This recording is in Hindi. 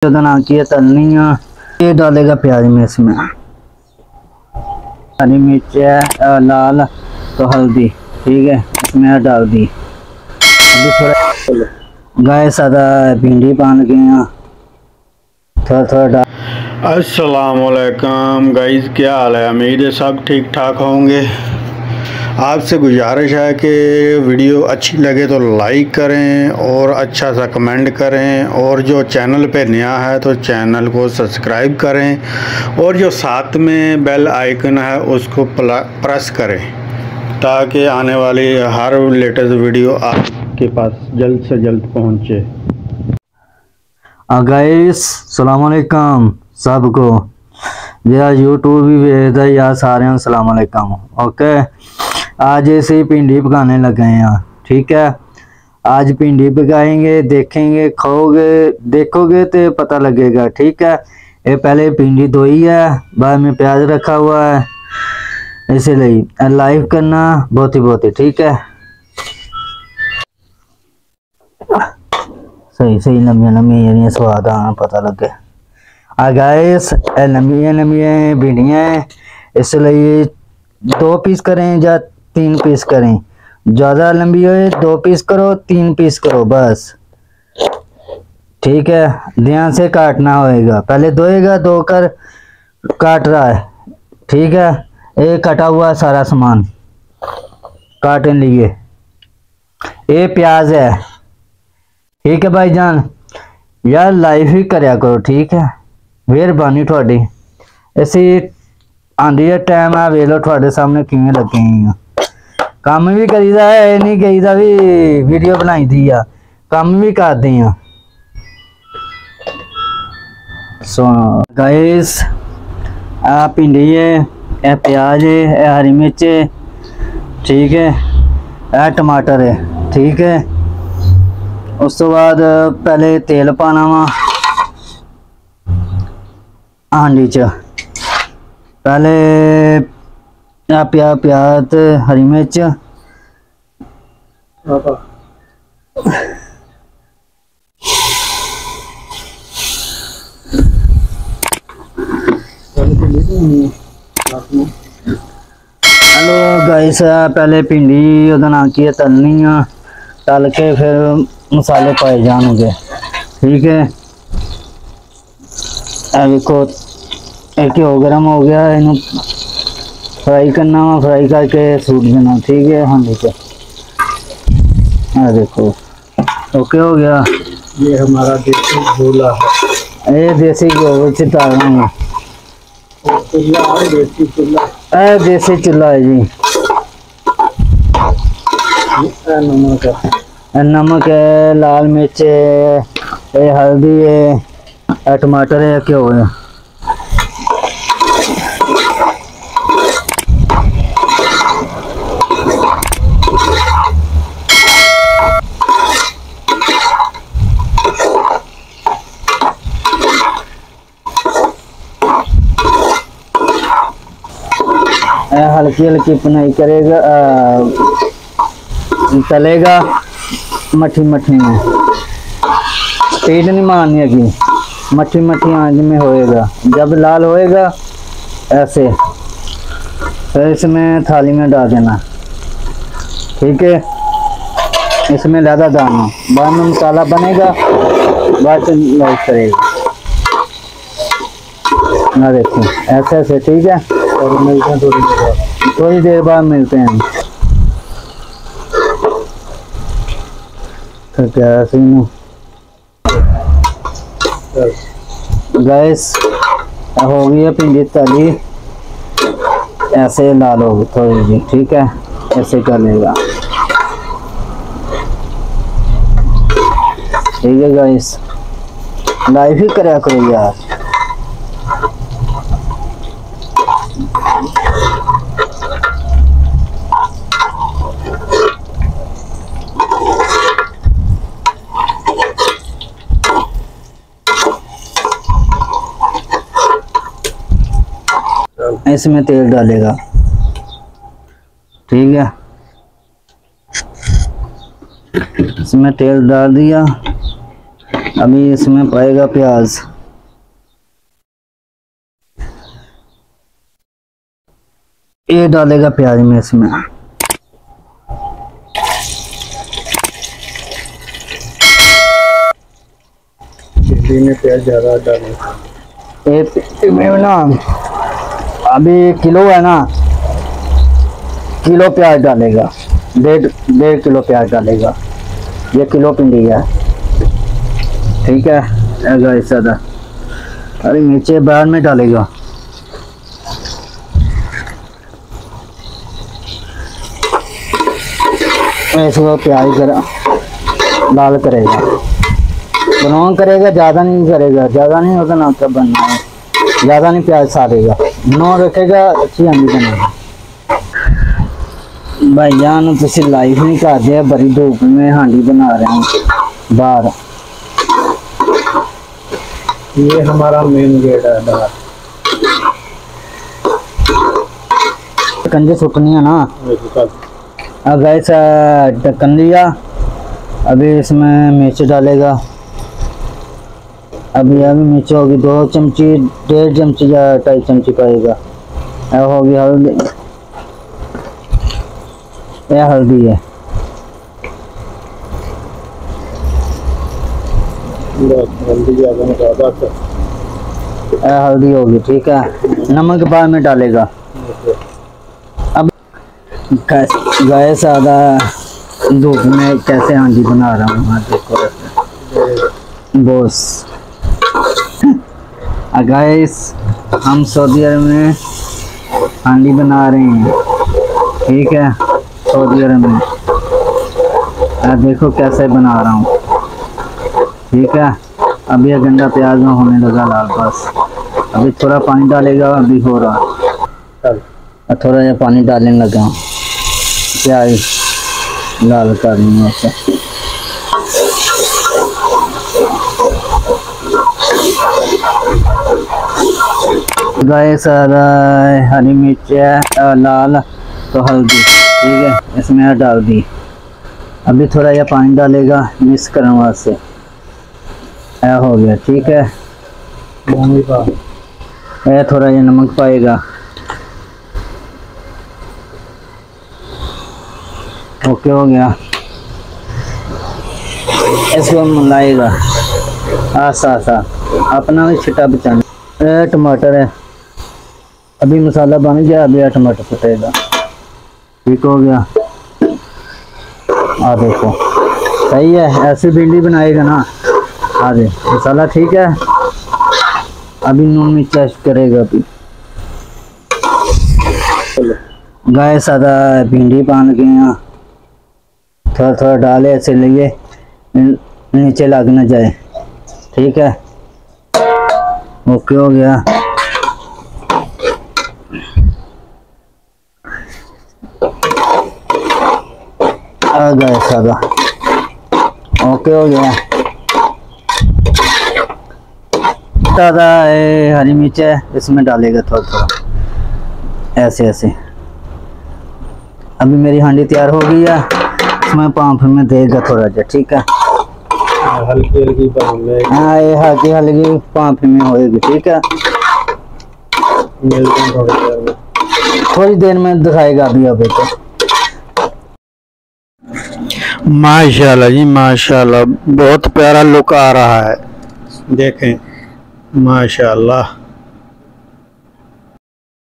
बना के तलनी है। ये डालेगा प्याज में, इसमें हरी मिर्च है, लाल तो हल्दी, ठीक है, इसमें डाल दी। अभी थोड़ा गाय सादा भिंडी पान के यहाँ थोड़ा थोड़ा डाल। अस्सलामुअलैकुम गाइस, क्या हाल है? उम्मीद है सब ठीक ठाक होंगे। आपसे गुजारिश है कि वीडियो अच्छी लगे तो लाइक करें और अच्छा सा कमेंट करें, और जो चैनल पे नया है तो चैनल को सब्सक्राइब करें, और जो साथ में बेल आइकन है उसको प्रेस करें ताकि आने वाली हर लेटेस्ट वीडियो आपके पास जल्द से जल्द पहुंचे। गाइस सलाम अलैकुम सबको, यार यूट्यूब भी भेजता है यार, सारे सलाम अलैकुम। ओके, आज ऐसे भिंडी पकाने लगे हैं, ठीक है। आज भिंडी पकाएंगे, देखेंगे, खाओगे, देखोगे तो पता लगेगा, ठीक है। ये पहले भिंडी धोई है, बाद में प्याज रखा हुआ है, इसलिए लाइव करना बहुत ही ठीक है। सही लम्बियां स्वाद आना पता लगे। गाइस लम्बियां भिंडियां हैं, इसलिए 2 पीस करें या 3 पीस करें। ज़्यादा लंबी हो 2 पीस करो, 3 पीस करो बस, ठीक है। ध्यान से काटना होएगा, पहले धोएगा, धोकर काट रहा है, ठीक है। ये कटा हुआ सारा सामान काटने लिए। ये प्याज है, ठीक है भाईजान, यार लाइव ही करया करो, ठीक है। मेहरबानी थोड़ी। ऐसी आंधी है टाइम आ वे लो थोड़े सामने किवें लगे हैं। काम भी करीदा है, नहीं कहीदा भी वीडियो बनाई दी आ, काम भी करते हैं। सो गाइस आ भिंडी है, ए प्याज है, ए हरी मिर्च है, ठीक है, ए टमाटर है, ठीक है। उस तो बाद पहले तेल पाना वा हांडी च, पहले प्याज हरी मिर्च हेलो गाइस, पहले भिंडी बना के तलनी है, तल के फिर मसाले पाए जाएंगे, ठीक है। देखो एक घ्यो गर्म हो गया, इन्हें फ्राई करना वा, फ्राई करके सूट देना, ठीक है। हाँ ठीक है, देखो ओके हो गया। ये हमारा देसी चूल्हा है, ये देसी घ्यो डालना है, देसी चूल्हा है जी। नमक है, लाल मिर्च है, हल्दी है, टमाटर है, क्या हो है। हल्की हल्की पुनाई करेगा, तलेगा मट्ठी मट्ठी में, स्पीड नहीं मारनी है, मट्ठी मट्ठी आंच में होएगा। जब लाल होएगा ऐसे, फिर इसमें थाली में डाल देना, ठीक है। इसमें ज़्यादा डालना, बाद में मसाला बनेगा, बाद में लाइक करेगा ना। देखो ऐसे ऐसे, ठीक है। और मिलते हैं थोड़ी देर बाद मिलते हैं। तो क्या सीन गैस हो गई है भिंडी तली, ऐसे लाल हो थोड़ी जी, ठीक है। ऐसे कर लेगा, ठीक है गाइस, लाइव ही करया करो यार। इसमें तेल डालेगा, ठीक है। इसमें तेल डाल दिया, अभी इसमें पाएगा प्याज। ये डालेगा प्याज में इसमें। में प्याज ज़्यादा डालेगा। ये ना अभी किलो है ना, किलो प्याज डालेगा, डेढ़ किलो प्याज डालेगा। ये किलो भिंडी है, ठीक है। ऐसा अरे नीचे बाद में डालेगा। इसको प्याज लाल करेगा, ब्राउन करेगा, ज़्यादा नहीं करेगा, ज़्यादा नहीं होता ना कब बनना है, ज़्यादा नहीं प्याज सारेगा, नो रखेगा, अच्छी हांडी बनेगी। भाईजान तुसी लाइव नहीं कर दिया, बड़ी धूप में हांडी बना रहे हैं बाहर। ये हमारा मेन गेट है बाहर। कंजे सुटनी है ना। अब ऐसा ढक्कन लिया, अभी इसमें मिर्च डालेगा। अभी मिर्च होगी 2 चमची, 1.5 चमची या 2.5 चमची पाएगा। अब होगी हल्दी, यह हल्दी है, हल्दी होगी, ठीक है। नमक बाद में डालेगा। अब गैस आधा धूप में कैसे हांडी बना रहा हूँ, हाँ देखो बॉस। गैस हम सऊदी अरब में हांडी बना रहे हैं, ठीक है, सऊदी अरब में। देखो कैसे बना रहा हूँ, ठीक है। अभी ये गंदा प्याज में होने लगा लाल, बस अभी थोड़ा पानी डालेगा, अभी हो रहा। थोड़ा ये पानी डालने लगा, प्याज लाल करनी है। गैस हरी मिर्च है लाल, तो हल्दी, ठीक है, इसमें डाल दी। अभी थोड़ा यह पानी डालेगा मिक्स करने वास्ते। हो गया, ठीक है। थोड़ा ये नमक पाएगा, ओके हो गया। इसको मिलाएगा आसा अपना भी छिटा बचाना। टमाटर है, अभी मसाला बन गया, अभी टमाटर फटेगा, ठीक हो गया। आ देखो सही है, ऐसे भिंडी बनाएगा ना। आ दे मसाला, ठीक है। अभी नून मिर्च टेस्ट करेगा। अभी गैस आधा भिंडी पान के यहाँ थोड़ा थोड़ा डाले, ऐसे लिए नीचे लग ना जाए, ठीक है, ओके हो गया। आ गैस आधा ओके हो गया। ज़्यादा हरी मिर्च है, इसमें डालेगा थोड़ा थोड़ा ऐसे ऐसे। अभी मेरी हांडी तैयार हो गई है, इसमें पाँव में देगा थोड़ा सा, ठीक है। हल्की हल्की, हाँ ये हल्की हल्की पाँव में होएगी, ठीक है। थोड़ी देर में दिखाएगा अभी तो। माशाल्लाह जी माशाल्लाह, बहुत प्यारा लुक आ रहा है, देखें माशाल्लाह।